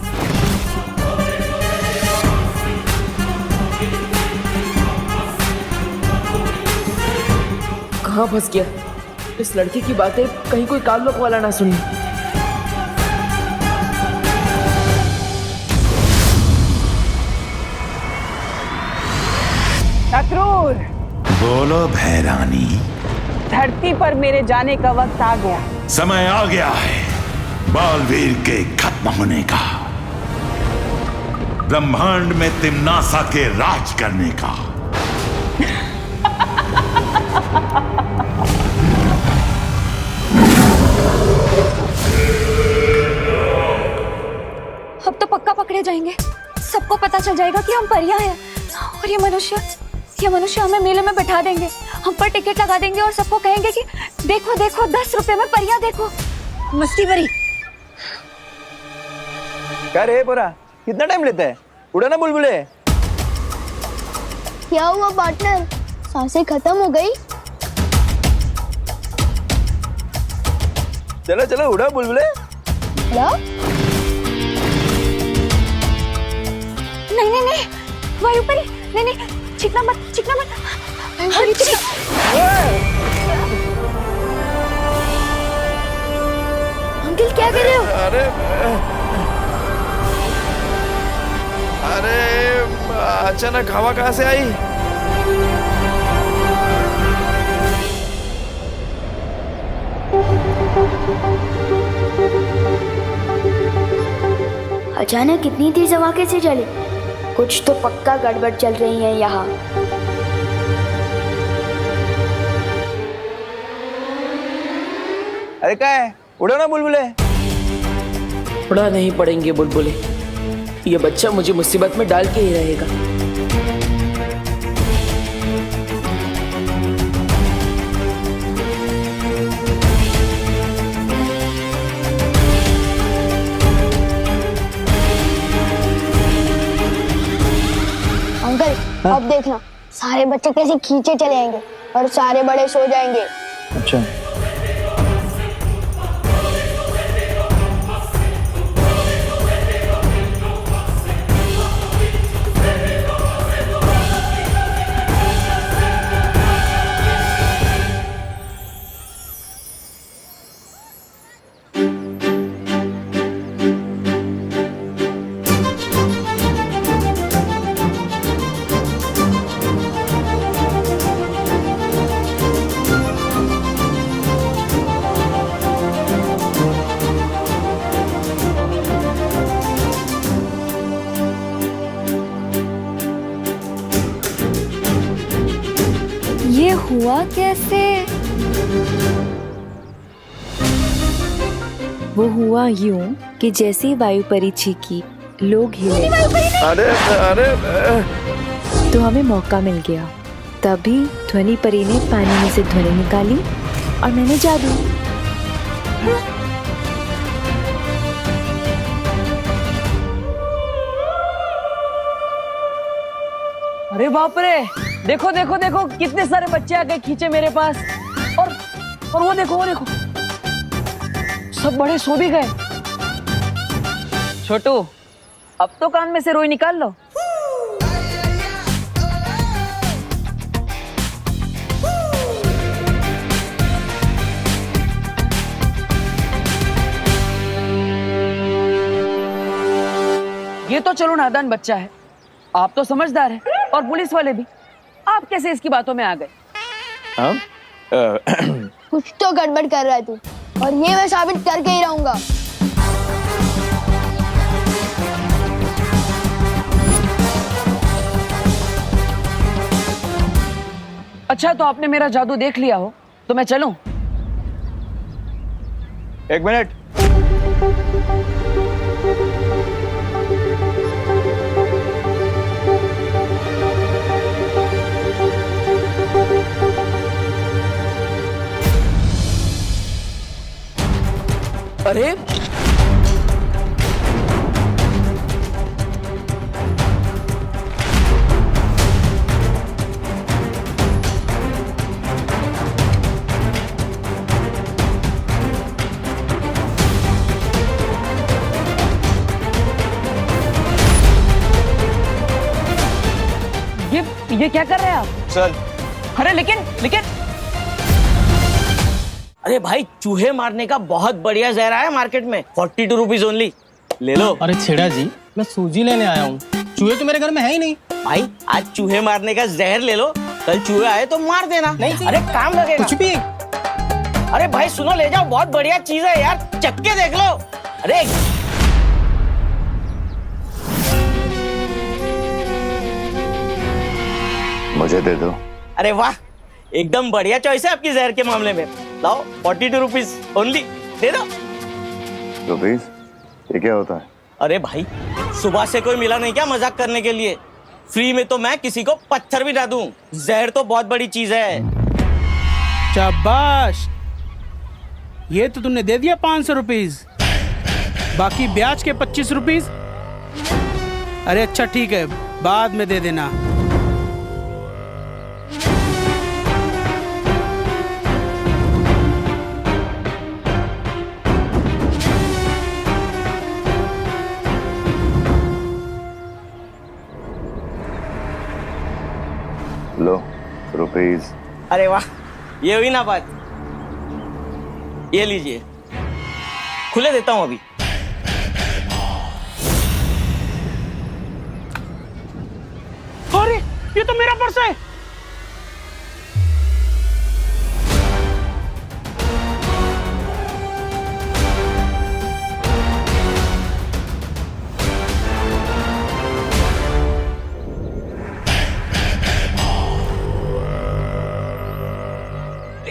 कहाँ फंस गया? इस लड़की की बातें कहीं कोई कालमक वाला ना सुन ले। अक्रूर, बोलो भैरानी। धरती पर मेरे जाने का वक्त आ गया। समय आ गया है बालवीर के खत्म होने का, ब्रह्मांड में तिम्नासा के राज करने का। अब तो पक्का पकड़े जाएंगे, सबको पता चल जाएगा कि हम परियां हैं। और ये मनुष्य हमें मेले में बैठा देंगे, हम पर टिकट लगा देंगे और सबको कहेंगे कि देखो देखो 10 रुपए में परियां देखो। मस्ती भरी। क्या रे पूरा, कितना टाइम लेता है? उड़ा ना बुलबुले। क्या हुआ पार्टनर, सांसें खत्म हो गई? चलो चलो उड़ा बुलबुले। क्या? नहीं वायुपरी, नहीं चिकना मत। अंकल क्या कर रहे हो? अरे अचानक हवा कहाँ से आई? अचानक इतनी तेज हवा कैसे चले? कुछ तो पक्का गड़बड़ चल रही है यहाँ। अरे क्या है, उड़ो ना बुलबुले। उड़ा नहीं पड़ेंगे बुलबुले, ये बच्चा मुझे मुसीबत में डाल के ही रहेगा। अंकल अब देखना, सारे बच्चे कैसे खींचे चले आएंगे और सारे बड़े सो जाएंगे। अच्छा। ये हुआ कैसे? वो हुआ यूं कि जैसे ही वायुपरी चीखी, लोग हिले। अरे तो हमें मौका मिल गया। तभी ध्वनि परी ने पानी में से ध्वनि निकाली और मैंने जादू। अरे बाप रे, देखो देखो देखो कितने सारे बच्चे आ गए खींचे मेरे पास। और वो देखो सब बड़े सो भी गए। छोटू, अब तो कान में से रोई निकाल लो। ये तो चलो नादान बच्चा है, आप तो समझदार हैं और पुलिस वाले भी। आप कैसे इसकी बातों में आ गए? कुछ तो गड़बड़ कर रहा है तू, और ये मैं साबित करके ही रहूंगा। अच्छा, तो आपने मेरा जादू देख लिया हो तो मैं चलूं? एक मिनट। अरे ये क्या कर रहे हैं आप? चल। अरे लेकिन अरे भाई, चूहे मारने का बहुत बढ़िया जहर आया मार्केट में, 42 रुपीज ओनली, ले लो। अरे छेड़ा जी, मैं सूजी लेने आया हूँ, चूहे तो मेरे घर में है ही नहीं। भाई आज चूहे मारने का जहर ले लो, कल चूहे आए तो मार देना। नहीं, अरे काम लगेगा। कुछ भी। अरे भाई सुनो, ले जाओ, बहुत बढ़िया चीज है यार, चक्के देख लो। अरे मुझे दे दो। अरे वाह, एकदम बढ़िया चॉइस है आपकी जहर के मामले में। लाओ 42 रुपीज ओनली, दे दो। रुपीज? ये क्या होता है? अरे भाई, सुबह से कोई मिला नहीं क्या मजाक करने के लिए? फ्री में तो मैं किसी को पत्थर भी ना दूं। जहर तो बहुत बड़ी चीज है। शाबाश, ये तो तुमने दे दिया 500 रुपीज, बाकी ब्याज के 25 रुपीज। अरे अच्छा ठीक है, बाद में दे देना। लो रुपीज। अरे वाह, ये हुई ना बात। ये लीजिए, खुले देता हूं अभी। अरे ये तो मेरा पर्स है।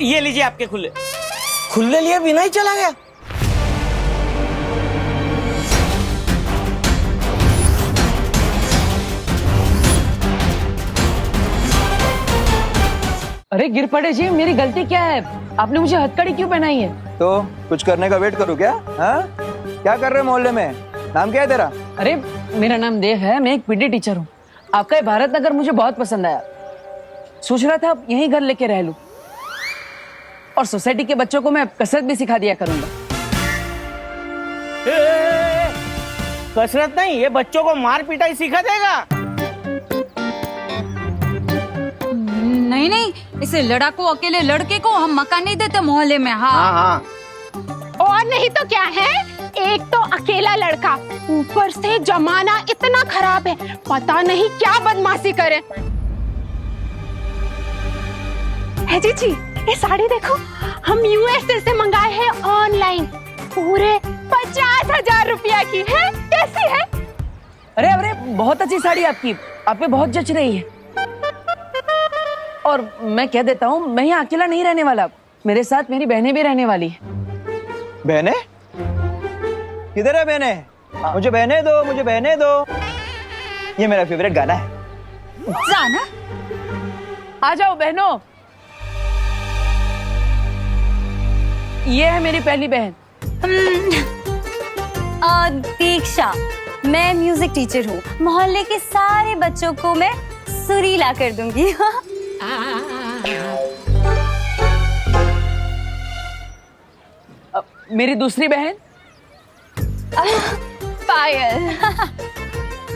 ये लीजिए आपके खुले। खुले लिए बिना ही चला गया। अरे गिर पड़े जी, मेरी गलती क्या है? आपने मुझे हथकड़ी क्यों पहनाई है? तो कुछ करने का वेट करूँ क्या? हाँ, क्या कर रहे मोहल्ले में? नाम क्या है तेरा? अरे मेरा नाम देव है, मैं एक पीटी टीचर हूँ। आपका ये भारत नगर मुझे बहुत पसंद आया, सोच रहा था यहीं घर लेके रह लूं, और सोसाइटी के बच्चों को मैं कसरत भी सिखा दिया करूंगा। कसरत नहीं, ये बच्चों को मार पिटाई सिखा देगा। नहीं, इसे लड़ाकू अकेले लड़के को हम मकान नहीं देते मोहल्ले में। हाँ। और नहीं तो क्या है, एक तो अकेला लड़का, ऊपर से जमाना इतना खराब है, पता नहीं क्या बदमाशी करे। है जी, ये साड़ी देखो, हम यूएसए से मंगाए हैं ऑनलाइन, पूरे 50,000 रुपया की है। कैसी है? अरे बहुत अच्छी साड़ी आपकी, आप पे बहुत जच रही है। और मैं कह देता हूँ, मैं यहाँ अकेला नहीं रहने वाला, मेरे साथ मेरी बहनें भी रहने वाली है। बहनें? किधर है बहनें? मुझे बहनें दो, मुझे बहनें दो। ये मेरा फेवरेट गाना है। जाना? आ जाओ बहनों। ये है मेरी पहली बहन दीक्षा। मैं म्यूजिक टीचर हूँ, मोहल्ले के सारे बच्चों को मैं सुरीला कर दूंगी। मेरी दूसरी बहन पायल।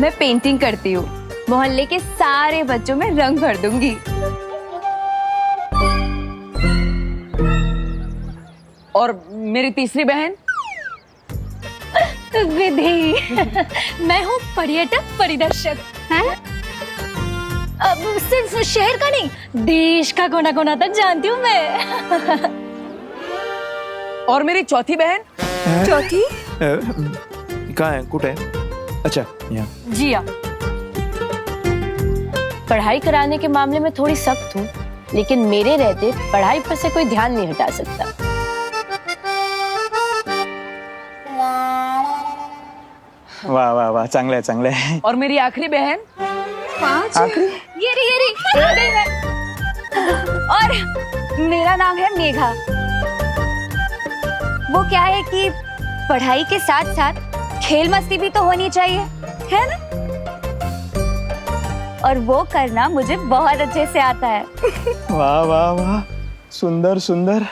मैं पेंटिंग करती हूँ, मोहल्ले के सारे बच्चों में रंग भर दूंगी। और मेरी तीसरी बहन विधि। मैं हूँ पर्यटक परिदर्शक। अब सिर्फ शहर का नहीं, देश का कोना कोना तक जानती हूँ मैं। और मेरी चौथी बहन? चौथी? कहाँ है? कुट है? अच्छा, यहाँ। जिया। पढ़ाई कराने के मामले में थोड़ी सख्त हूँ, लेकिन मेरे रहते पढ़ाई पर से कोई ध्यान नहीं हटा सकता। वाह वाह वाह, चांगले चांगले। और मेरी आखिरी बहन? आखिरी? ये रही आ गई मैं। और मेरा नाम है मेघा। वो क्या है कि पढ़ाई के साथ साथ खेल मस्ती भी तो होनी चाहिए, है ना? और वो करना मुझे बहुत अच्छे से आता है। वाह वाह वाह, सुंदर सुंदर।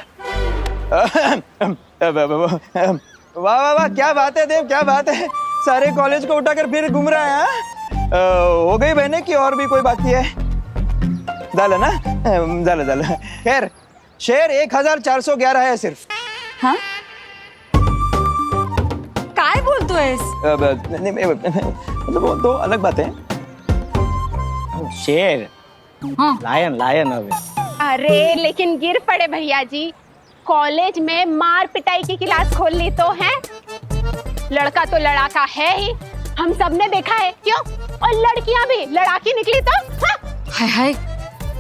वाह वाह वाह, क्या बात है देव, क्या बात है। सारे कॉलेज को उठाकर फिर घूम रहा है। हो गई बहने की और भी कोई बाकी है? झालं ना? झालं. खैर शेर 1411 है सिर्फ. हाँ? काय बोलतोयस? मतलब वो दो अलग बातें हैं. शेर. लायन अभी. अरे लेकिन गिर पड़े भैया जी, कॉलेज में मार पिटाई की क्लास खोल ली तो है. लड़का तो लड़ाका है ही, हम सब ने देखा है. क्यों? और लड़कियां भी लड़ाकी निकली तो. हाय हाय,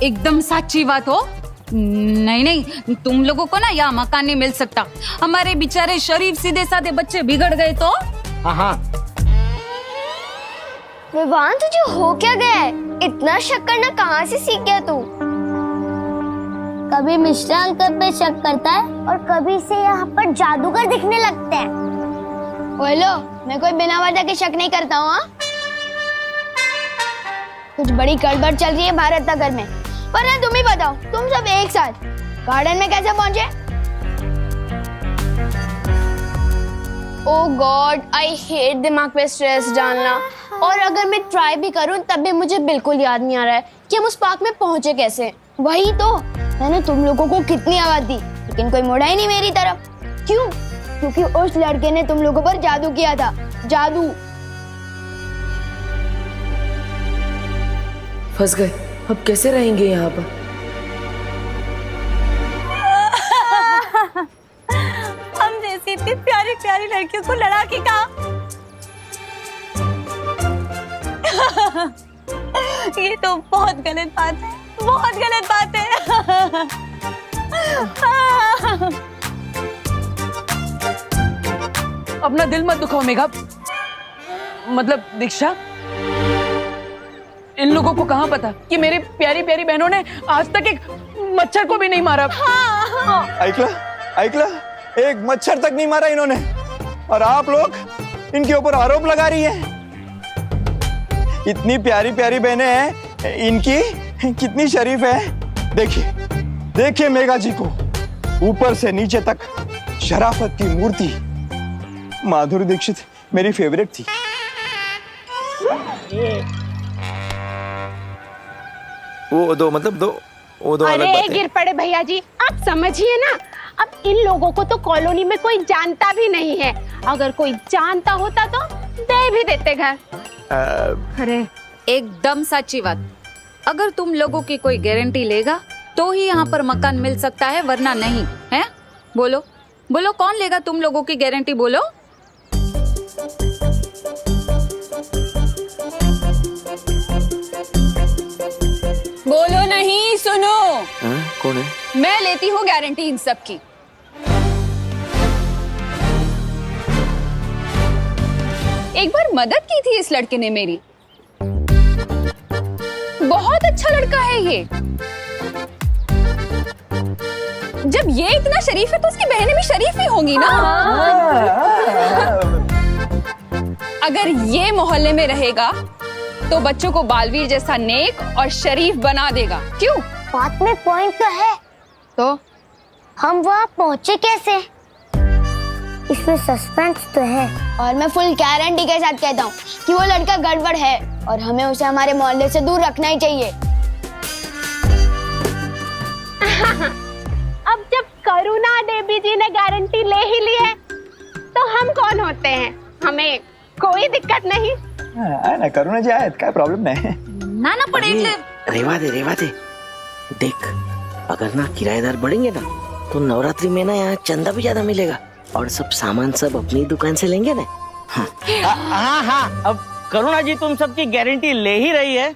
एकदम सच्ची बात हो. नहीं, तुम लोगों को ना यहाँ मकान नहीं मिल सकता. हमारे बेचारे शरीफ सीधे साधे बच्चे बिगड़ गए तो. हाँ. विवान तुझे हो क्या गया है? इतना शक करना कहाँ से सीख गया तू? कभी मिश्रा अंकल पे शक करता है और कभी से यहाँ पर जादूगर दिखने लगते हैं. बोलो, मैं कोई बिना वजह के शक नहीं करता हूँ. कुछ बड़ी गड़बड़ चल रही है भारत नगर में. वरना तुम ही बताओ, तुम सब एक साथ गार्डन में कैसे पहुंचे? ओह गॉड, आई हेट दिमाग पे स्ट्रेस डालना. और अगर मैं ट्राई भी करूं तब भी मुझे बिल्कुल याद नहीं आ रहा है कि हम उस पार्क में पहुंचे कैसे. वही तो, मैंने तुम लोगों को कितनी आवाज दी लेकिन कोई मुड़ा ही नहीं मेरी तरफ. क्यों? क्योंकि उस लड़के ने तुम लोगों पर जादू किया था. जादू. फंस गए. अब कैसे रहेंगे यहाँ पर? हम जैसी इतनी प्यारी प्यारी लड़कियों को लड़ाकी कहा. ये तो बहुत गलत बात है, बहुत गलत बात है. अपना दिल मत दुखाओ मेघा. मतलब दीक्षा, इन लोगों को कहाँ पता कि मेरी प्यारी प्यारी बहनों ने आज तक एक मच्छर को भी नहीं मारा. ऐकला, एक मच्छर तक नहीं मारा इन्होंने. और आप लोग इनके ऊपर आरोप लगा रही हैं. इतनी प्यारी प्यारी बहनें हैं इनकी, कितनी शरीफ है. देखिए मेघा जी को, ऊपर से नीचे तक शराफत की मूर्ति. माधुरी दीक्षित मेरी फेवरेट थी. वो दो अरे गिर पड़े भैया जी, आप समझिए ना. अब इन लोगों को तो कॉलोनी में कोई जानता भी नहीं है. अगर कोई जानता होता तो दे भी देते घर. अरे एकदम सच्ची बात. अगर तुम लोगों की कोई गारंटी लेगा तो ही यहाँ पर मकान मिल सकता है, वरना नहीं है. बोलो कौन लेगा तुम लोगों की गारंटी? बोलो. बोलो नहीं, सुनो. कौन है? मैं लेती हूँ गारंटी इन सब की. एक बार मदद की थी इस लड़के ने मेरी. बहुत अच्छा लड़का है ये. जब ये इतना शरीफ है तो उसकी बहनें भी शरीफ ही होंगी ना. अगर ये मोहल्ले में रहेगा तो बच्चों को बालवीर जैसा नेक और शरीफ बना देगा. क्यों? बात में पॉइंट तो है. तो हम वहाँ पहुँचे कैसे? इसमें सस्पेंस तो है. और मैं फुल गारंटी के साथ कहता हूँ कि वो लड़का गड़बड़ है और हमें उसे हमारे मोहल्ले से दूर रखना ही चाहिए. अब जब करुणा देवी जी ने गारंटी ले ही ली है तो हम कौन होते हैं? हमें कोई दिक्कत नहीं. ना करुणा जी आहेत, काय प्रॉब्लेम नाही. ना पड़े. रेवा दे. देख, अगर ना किराएदार बढ़ेंगे ना तो नवरात्रि में ना यहाँ चंदा भी ज्यादा मिलेगा और सब सामान सब अपनी दुकान से लेंगे ना. हाँ. अब करुणा जी तुम सबकी गारंटी ले ही रही है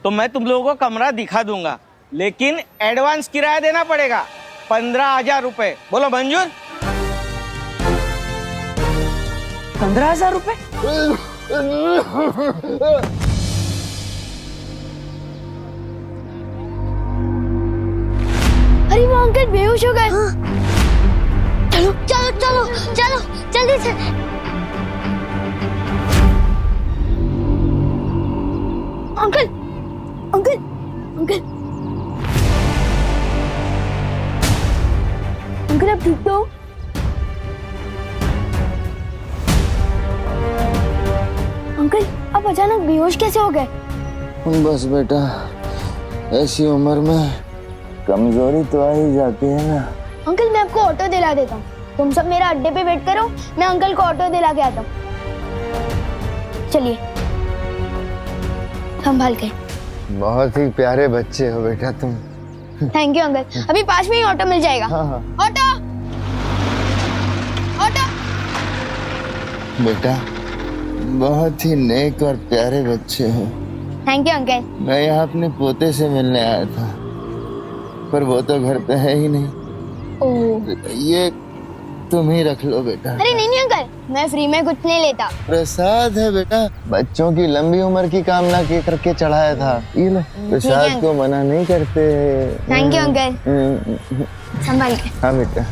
तो मैं तुम लोगों को कमरा दिखा दूंगा, लेकिन एडवांस किराया देना पड़ेगा 15,000 रुपए. बोलो मंजूर? 15,000 रुपए? अरे वो अंकल बेहोश हो गए. चलो जल्दी से. अंकल अब ठीक तो? अंकल अब अचानक बेहोश कैसे हो गए? बस बेटा, ऐसी उम्र में कमजोरी तो आ ही जाती है ना। अंकल मैं आपको ऑटो दिला देता हूँ, तुम सब मेरा अड्डे पे वेट करो, मैं अंकल को ऑटो दिला के आता हूँ। चलिए संभाल के। बहुत ही प्यारे बच्चे हो बेटा तुम। थैंक यू अंकल, अभी पास में ही ऑटो मिल जाएगा। हाँ। Auto auto. बेटा बहुत ही नेक और प्यारे बच्चे हो। Thank you uncle. मैं यहाँ अपने पोते से मिलने आया था, पर वो तो घर पे है ही नहीं। ओह। ये तुम ही रख लो बेटा। अरे नहीं अंकल, मैं फ्री में कुछ नहीं लेता। प्रसाद है बेटा, बच्चों की लंबी उम्र की कामना के करके चढ़ाया था। ये लो, प्रसाद को मना नहीं करते। Thank you uncle. संभाल के। हाँ बेटा।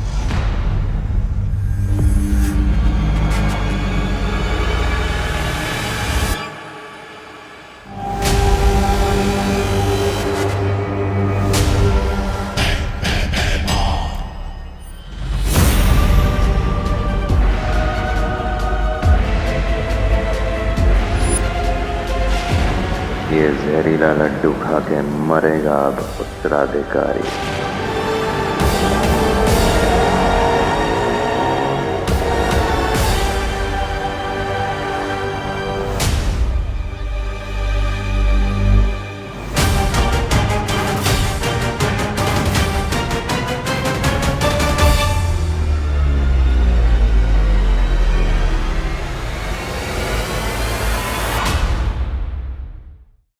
ये जहरीला लड्डू खा के मरेगा अब उत्तराधिकारी।